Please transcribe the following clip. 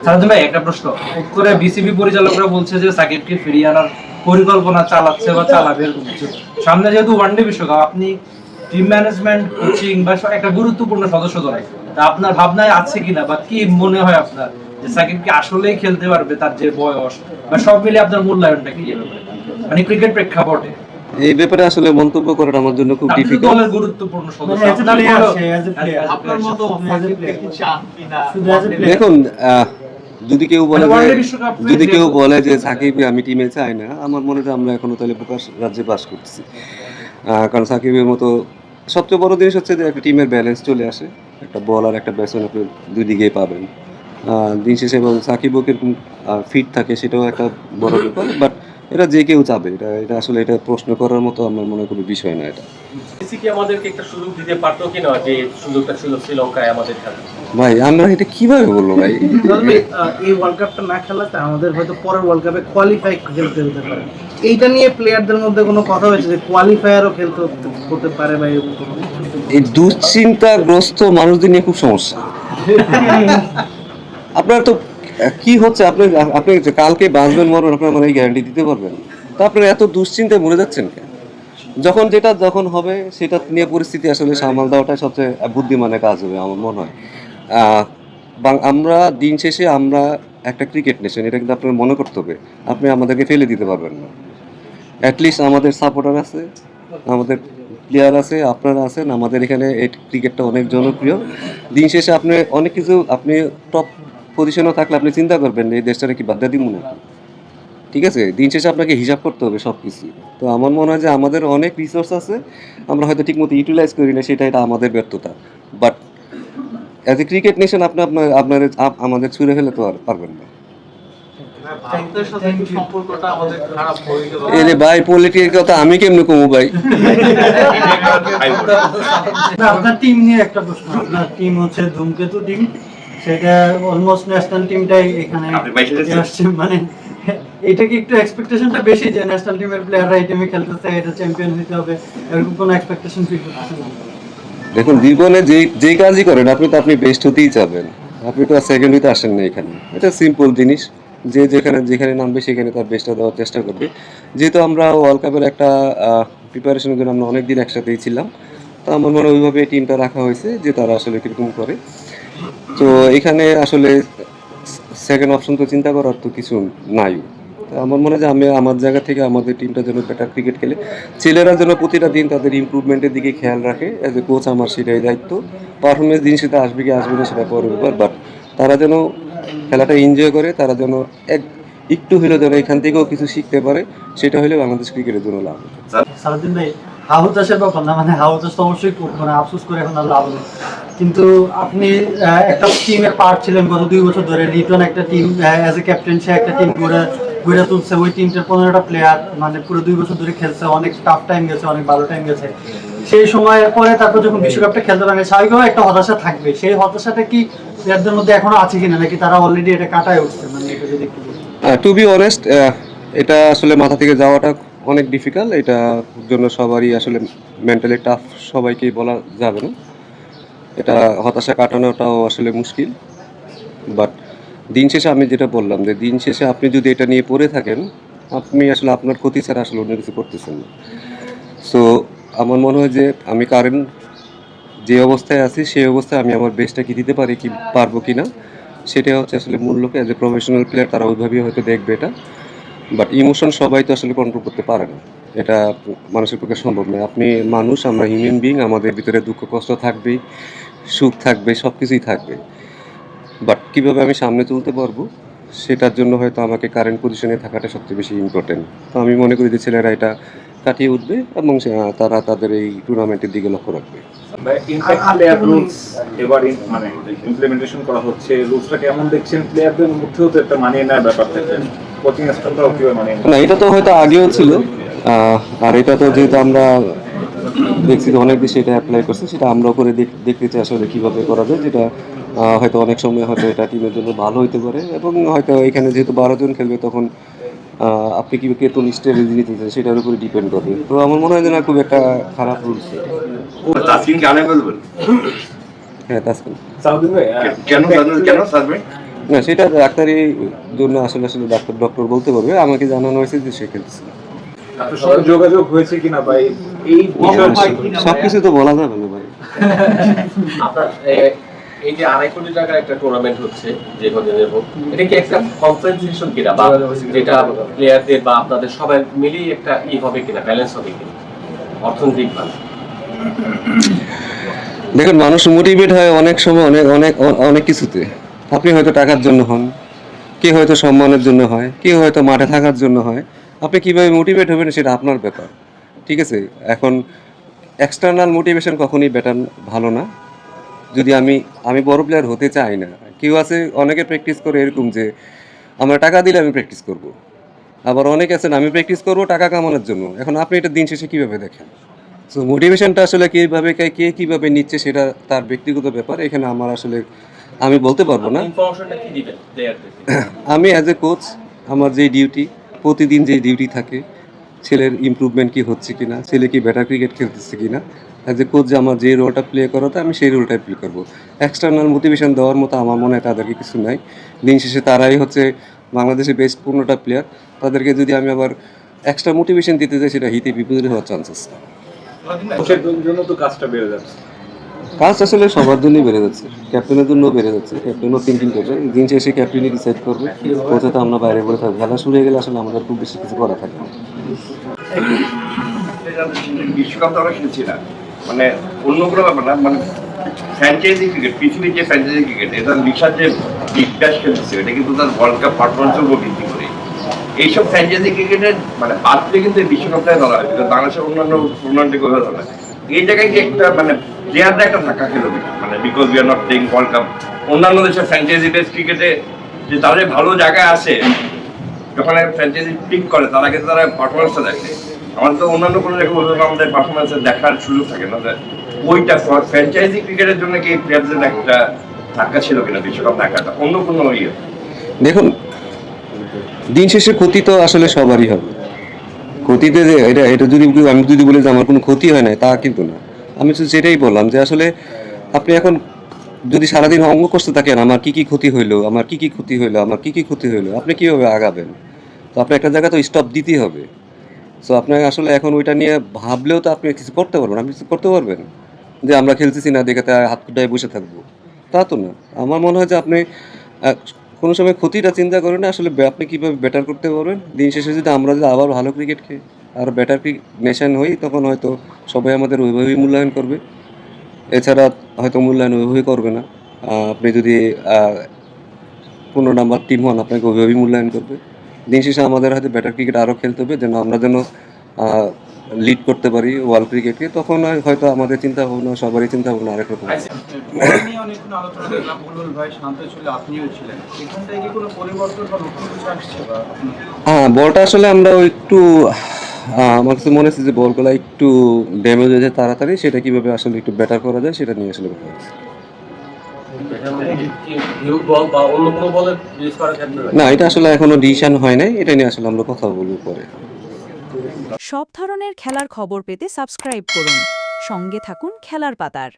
সারাদিন ভাই একটা প্রশ্ন করে বিসিবি পরিচালকরা বলছে যে সাকিবকে ফিরিয়ে আনার পরিকল্পনা চালাচ্ছে বা চালাবে এরকম কিছু। সামনে যেহেতু ওয়ানডে বিশ্বকাপ, আপনি টিম ম্যানেজমেন্ট, কোচিং বা একটা গুরুত্বপূর্ণ সদস্য ধরে তা আপনার ভাবনায় আছে কিনা বা কি মনে হয় আপনার যে সাকিব কি আসলেই খেলতে পারবে, তার যে বয়স বা সব মিলে আপনার মূল্যায়নটা কি যাবে মানে ক্রিকেট প্রেক্ষাপটে? এই ব্যাপারে আসলে মন্তব্য করাটা আমার জন্য খুব আপনি তো ডিফিকাল্ট। দলের গুরুত্বপূর্ণ সদস্য, আপনার মতো সাকিবকে চান কিনা? দেখুন, যদি কেউ বলে মানে ওয়ানডে যে বিশ্বকাপে যদি কেউ যেহেতু- বলে যে সাকিব আমি টিমে চাই না, আমার মনে হয় আমরা এখনো তাহলে প্রকাশ রাজ্যে বাস করতেছি। কারণ সাকিবের মতো সবচেয়ে বড় জিনিস হচ্ছে যে একটা টিমের ব্যালেন্স চলে আসে, একটা বল আর একটা ব্যাটসম্যান আপনি দুই দিকেই পাবেন দিন শেষে, এবং সাকিবও কিরকম ফিট থাকে সেটাও একটা বড় ব্যাপার। বাট এটা যে কেউ চাবে, এটা এটা আসলে এটা প্রশ্ন করার মতো আমার মনে হয় কোনো বিষয় না এটা। মেসি কি আমাদেরকে একটা সুযোগ দিতে পারতো কিনা, যে সুযোগটা ছিল শ্রীলঙ্কায় আমাদের খেলা? ভাই আমরা এটা কিভাবে বলবো ভাই? এই ওয়ার্ল্ড কাপটা না খেলাতে আমাদের হয়তো পরের ওয়ার্ল্ড কাপে কোয়ালিফাই খেলতে হতে পারে। এইটা নিয়ে প্লেয়ারদের মধ্যে কোনো কথা হয়েছে যে কোয়ালিফায়ারও খেলতে হতে পারে বা এরকম কোনো কিছু? এই দুশ্চিন্তাগ্রস্ত মানুষদের নিয়ে খুব সমস্যা। আপনার তো কি হচ্ছে, আপনি আপনি যে কালকে বাঁচবেন মরবেন আপনার মানে গ্যারান্টি দিতে পারবেন? তো আপনারা এত দুশ্চিন্তায় মরে যাচ্ছেন কেন? যখন যেটা যখন হবে সেটা নিয়ে পরিস্থিতি আসলে সামাল দেওয়াটাই সবচেয়ে বুদ্ধিমানের কাজ হবে আমার মনে হয়। আমরা দিন শেষে আমরা একটা ক্রিকেট নেশন, এটা কিন্তু আপনার মনে করতে হবে। আপনি আমাদেরকে ফেলে দিতে পারবেন না। অ্যাটলিস্ট আমাদের সাপোর্টার আছে, আমাদের প্লেয়ার আছে, আপনারা আছেন, আমাদের এখানে এই ক্রিকেটটা অনেক জনপ্রিয়। দিন শেষে আপনি অনেক কিছু, আপনি টপ পজিশনেও থাকলে আপনি চিন্তা করবেন এই দেশটাকে কি বাদ দিয়ে দিব না। ঠিক আছে, দিন শেষে আপনাকে হিসাব করতে হবে সব কিছু। তো আমার মনে হয় যে আমাদের অনেক রিসোর্স আছে, আমরা হয়তো ঠিকমতো ইউটিলাইজ করি না, সেটা এটা আমাদের ব্যর্থতা। But as a cricket nation আপনি আপনার আমাদের ছুঁড়ে ফেলে তো আর পারবেন না। ভারতের সাথে কি সম্পর্কটা আমাদের খারাপ হয়ে গেল? এরে ভাই, পলিটিক্যাল কথা আমি কেমনে কমু ভাই? না, আপনার টিম নিয়ে একটা প্রশ্ন। আপনার টিম হচ্ছে ধূমকেতু টিম, সেটা অলমোস্ট ন্যাশনাল টিমটাই এখানে আসছে। মানে এটা কি একটু এক্সপেকটেশনটা বেশি যে ন্যাশনাল টিমের প্লেয়াররা এই টিমে খেলতেছে, এটা চ্যাম্পিয়ন হতে হবে, এরকম কোনো এক্সপেকটেশন ফিল করতেছেন? দেখুন, জীবনে যে কাজই করেন আপনি তো আপনি বেস্ট হতেই চাবেন। আপনি তো আর সেকেন্ড হইতে আসেন না এখানে। এটা সিম্পল জিনিস, যে যেখানে যেখানে নামবে সেখানে তার বেস্টটা দেওয়ার চেষ্টা করবে। যেহেতু আমরা ওয়ার্ল্ড কাপের একটা প্রিপারেশনের জন্য আমরা অনেক দিন একসাথেই ছিলাম, তো আমার মনে হয় ওইভাবে টিমটা রাখা হয়েছে যে তারা আসলে কীরকম করে। তো এখানে আসলে সেকেন্ড অপশন তো চিন্তা করার তো কিছু নাই। তো আমার মনে হয় যে আমি আমার জায়গা থেকে আমাদের টিমটা যেন বেটার ক্রিকেট খেলে, ছেলেরা যেন প্রতিটা দিন তাদের ইমপ্রুভমেন্টের দিকে খেয়াল রাখে। অ্যাজ এ কোচ আমার সেটাই দায়িত্ব। পারফরমেন্স দিন সেটা আসবে কি আসবে না সেটা পরের ব্যাপার, বাট তারা যেন খেলাটা এনজয় করে, তারা যেন একটু হলেও যেন এখান থেকেও কিছু শিখতে পারে, সেটা হলে বাংলাদেশ ক্রিকেটের জন্য লাভ। সারাদিন ভাই, হাউ চাষের ব্যাপার না, মানে হাউ চাষ তো অবশ্যই মানে আফসোস করে এখন আর লাভ নেই। কিন্তু আপনি একটা টিমের পার্ট ছিলেন গত 2 বছর ধরে। লিটন একটা টিম অ্যাজ এ ক্যাপ্টেন, সে একটা টিম গড়ে তুলছে। ওই টিমটার 15টা প্লেয়ার মানে পুরো 2 বছর ধরে খেলছে, অনেক টাফ টাইম গেছে, অনেক ভালো টাইম গেছে। সেই সময় পরে তারপর যখন বিশ্বকাপটা খেলতে পারে, স্বাভাবিকভাবে একটা হতাশা থাকবে। সেই হতাশাটা কি প্লেয়ারদের মধ্যে এখনো আছে কিনা, নাকি তারা অলরেডি এটা কাটায় উঠছে? মানে এটা যদি একটু বলতেন। টু বি অনেস্ট, এটা আসলে মাথা থেকে যাওয়াটা অনেক ডিফিকাল্ট। এটা জন্য সবারই আসলে মেন্টালি টাফ, সবাইকেই বলা যাবে না। এটা হতাশা কাটানোটাও আসলে মুশকিল। বাট দিন শেষে আমি যেটা বললাম, যে দিন শেষে আপনি যদি এটা নিয়ে পড়ে থাকেন, আপনি আসলে আপনার ক্ষতি ছাড়া আসলে অন্য কিছু করতেছেন না। সো আমার মনে হয় যে আমি কারেন্ট যে অবস্থায় আছি সেই অবস্থায় আমি আমার বেস্টটা কি দিতে পারি, কি পারবো কি না, সেটা হচ্ছে আসলে মূল লোকে। অ্যাজ এ প্রফেশনাল প্লেয়ার তারা ওইভাবেই হয়তো দেখবে এটা। বাট ইমোশন সবাই তো আসলে কন্ট্রোল করতে পারে না, এটা মানুষের পক্ষে সম্ভব নয়। আপনি মানুষ, আমরা হিউম্যান বিং, আমাদের ভিতরে দুঃখ কষ্ট থাকবেই, সুখ থাকবে, সব কিছুই থাকবে। বাট কীভাবে আমি সামনে তুলতে পারবো সেটার জন্য হয়তো আমাকে কারেন্ট পজিশনে থাকাটা সবচেয়ে বেশি ইম্পর্টেন্ট। তো আমি মনে করি যে ছেলেরা এটা কাটিয়ে উঠবে এবং তারা তাদের এই টুর্নামেন্টের দিকে লক্ষ্য রাখবে। ইনফ্যাক্ট প্লেয়ার রুলস এবার মানে ইমপ্লিমেন্টেশন করা হচ্ছে, রুলসটা কেমন দেখছেন? প্লেয়ারদের মধ্যেও তো একটা মানিয়ে নেওয়ার ব্যাপার থাকে, কোচিং স্টাফটাও কিভাবে মানিয়ে নেয়? না, এটা তো হয়তো আগেও ছিল, আর এটা তো যেহেতু আমরা দেখছি যে অনেক দেশে এটা অ্যাপ্লাই করছে, সেটা আমরাও করে দেখতে চাই আসলে কীভাবে করা যায়। যেটা হয়তো অনেক সময় হয়তো এটা টিমের জন্য ভালো হইতে পারে, এবং হয়তো এখানে যেহেতু 12 জন খেলবে তখন আপনি কি কে তো লিস্টে রেজি নিতে চান সেটার উপরে ডিপেন্ড করবে। তো আমার মনে হয় যে না, খুব একটা খারাপ রুলস। তাসকিনকে আনে বলবেন? হ্যাঁ, তাসকিন সাউদিন ভাই, কেন সাসপেন্ড? না, সেটা ডাক্তারি জন্য আসলে আসলে ডক্টর বলতে পারবে। আমাকে জানানো হয়েছে যে সে খেলছে। আপনার সঙ্গে যোগাযোগ হয়েছে কিনা ভাই এই বিষয়ে? সবকিছু তো বলা যাবে না ভাই। আপনার এই যে 2.5 কোটি টাকার একটা টুর্নামেন্ট হচ্ছে যে কদিনের হোক, এটা কি একটা কম্পেনসেশন কিনা, বা যেটা প্লেয়ারদের বা আপনাদের সবাই মিলিয়ে একটা হবে কিনা, ব্যালেন্স হবে কিনা অর্থনৈতিক ভাবে? দেখুন, মানুষ মোটিভেট হয় অনেক সময় অনেক অনেক অনেক কিছুতে। আপনি হয়তো টাকার জন্য হন, কে হয়তো সম্মানের জন্য হয়, কেউ হয়তো মাঠে থাকার জন্য হয়। আপনি কীভাবে মোটিভেট হবেন সেটা আপনার ব্যাপার, ঠিক আছে? এখন এক্সটার্নাল মোটিভেশন কখনই বেটার ভালো না। যদি আমি বড় প্লেয়ার হতে চাই না, কেউ আছে অনেকে প্র্যাকটিস করে এরকম যে আমরা টাকা দিলে আমি প্র্যাকটিস করব, আবার অনেক আছেন আমি প্র্যাকটিস করব টাকা কামানোর জন্য। এখন আপনি এটা দিন শেষে কীভাবে দেখেন? সো মোটিভেশনটা আসলে কে কীভাবে নিচ্ছে সেটা তার ব্যক্তিগত ব্যাপার। এখানে আমার আসলে আমি বলতে পারবো না। ইনফরমেশনটা কি দিবেন প্লেয়ারদেরকে? আমি অ্যাজ এ কোচ আমার যে ডিউটি, প্রতিদিন যে ডিউটি থাকে, ছেলের ইমপ্রুভমেন্ট কি হচ্ছে কিনা, ছেলে কি বেটার ক্রিকেট খেলতেছে কিনা, অ্যাজ এ কোচ যে আমার যে রোলটা প্লে করাতে আমি সেই রোলটাই প্লে করবো। এক্সটার্নাল মোটিভেশন দেওয়ার মতো আমার মনে হয় তাদেরকে কিছু নাই। দিন শেষে তারাই হচ্ছে বাংলাদেশের বেস্ট 15টা প্লেয়ার। তাদেরকে যদি আমি আবার এক্সট্রা মোটিভেশন দিতে চাই সেটা হিতে বিপরীত হওয়ার চান্সেস। কোচের জন্য তো কাজটা বেড়ে যাচ্ছে। কাজ আসলে সবার জন্যই বেড়ে যাচ্ছে, ক্যাপ্টেনের জন্য বেড়ে যাচ্ছে। ক্যাপ্টেনও থিঙ্কিং করবে, দিন শেষে ক্যাপ্টেনই ডিসাইড করবে। কোচে তো আমরা বাইরে বলে থাকবো, খেলা শুরু হয়ে গেলে আসলে আমাদের খুব বেশি কিছু করা থাকে না। বিশ্বকাপ তো আমরা খেলছি না, মানে অন্য কোনো ব্যাপার না, মানে ফ্র্যাঞ্চাইজি ক্রিকেট, পৃথিবীর যে ফ্র্যাঞ্চাইজি ক্রিকেট, এটা লিসার যে বিগ ব্যাশ খেলতেছে এটা কিন্তু তার ওয়ার্ল্ড কাপ পারফরমেন্সের উপর ভিত্তি করে। এইসব ফ্র্যাঞ্চাইজি ক্রিকেটের মানে বাদলে কিন্তু এই বিশ্বকাপটাই ধরা হয়, কিন্তু বাংলাদেশের অন্যান্য টুর্নামেন্টে করে ধরা হয়। এই জায়গায় কি একটা মানে প্লেয়াররা একটা ধাক্কা খেলো মানে because we are not playing world cup. অন্যান্য দেশের ফ্র্যাঞ্চাইজি বেস ক্রিকেটে যে তাদের ভালো জায়গায় আসে, যখন ফ্র্যাঞ্চাইজি পিক করে তারা কিন্তু তারা পারফরমেন্সটা দেখে। আমাদের তো অন্যান্য কোনো জায়গায় আমাদের পারফরমেন্স দেখার সুযোগ থাকে না। ওইটা ফ্র্যাঞ্চাইজি ক্রিকেটের জন্য কি প্লেয়ারদের একটা ধাক্কা ছিল কিনা বিশ্বকাপ দেখাটা, অন্য কোনো ইয়ে? দেখুন, দিন শেষে ক্ষতি তো আসলে সবারই হবে। ক্ষতিতে যে এটা যদি আমি যদি বলি যে আমার কোনো ক্ষতি হয় না, তা কিন্তু না। আমি তো সেটাই বললাম যে আসলে আপনি এখন যদি সারাদিন অঙ্গ করতে থাকেন আমার কি কি ক্ষতি হইলো, আমার কি কি ক্ষতি হইলো, আমার কি কি ক্ষতি হইলো, আপনি কীভাবে আগাবেন? তো আপনি একটা জায়গা তো স্টপ দিতেই হবে। সো আপনাকে আসলে এখন ওইটা নিয়ে ভাবলেও তো আপনি কিছু করতে পারবেন। আপনি কিছু করতে পারবেন যে আমরা খেলতেছি না দেখে তাই হাত কুটায় বসে থাকবো, তা তো না। আমার মনে হয় যে আপনি কোনো সময় ক্ষতিটা চিন্তা করেন না, আসলে আপনি কীভাবে বেটার করতে পারবেন। দিন শেষে যদি আমরা যদি আবার ভালো ক্রিকেট খেয়ে আর বেটার নেশন হই, তখন হয়তো সবাই আমাদের ওইভাবেই মূল্যায়ন করবে। এছাড়া হয়তো মূল্যায়ন ওইভাবেই করবে না। আপনি যদি 15 নাম্বার টিম হন, আপনাকে ওইভাবেই মূল্যায়ন করবে। দিন শেষে আমাদের হয়তো বেটার ক্রিকেট আরও খেলতে হবে, যেন আমরা যেন লিড করতে পারি ওয়ার্ল্ড ক্রিকেটকে। তখন হয়তো আমাদের চিন্তা ভাবনা, সবারই চিন্তা ভাবনা আরেক রকম। অনেকক্ষণ আলোচনা করলাম, বুলবুল ভাই, শান্ত ছিল, আপনিও ছিলেন। এখান থেকে কোনো পরিবর্তন বা নতুন কিছু আসছে বা হ্যাঁ, বলটা আসলে আমরা একটু আমার কাছে মনে হচ্ছে যে বলগুলো একটু ড্যামেজ হয়ে যায় তাড়াতাড়ি। সেটা কীভাবে আসলে একটু বেটার করা যায় সেটা নিয়ে আসলে কথা হচ্ছে। না, এটা আসলে এখনো ডিসিশন হয় নাই, এটা নিয়ে আসলে আমরা কথা বলবো পরে। সব ধরনের খেলার খবর পেতে সাবস্ক্রাইব করুন। সঙ্গে থাকুন খেলার পাতার।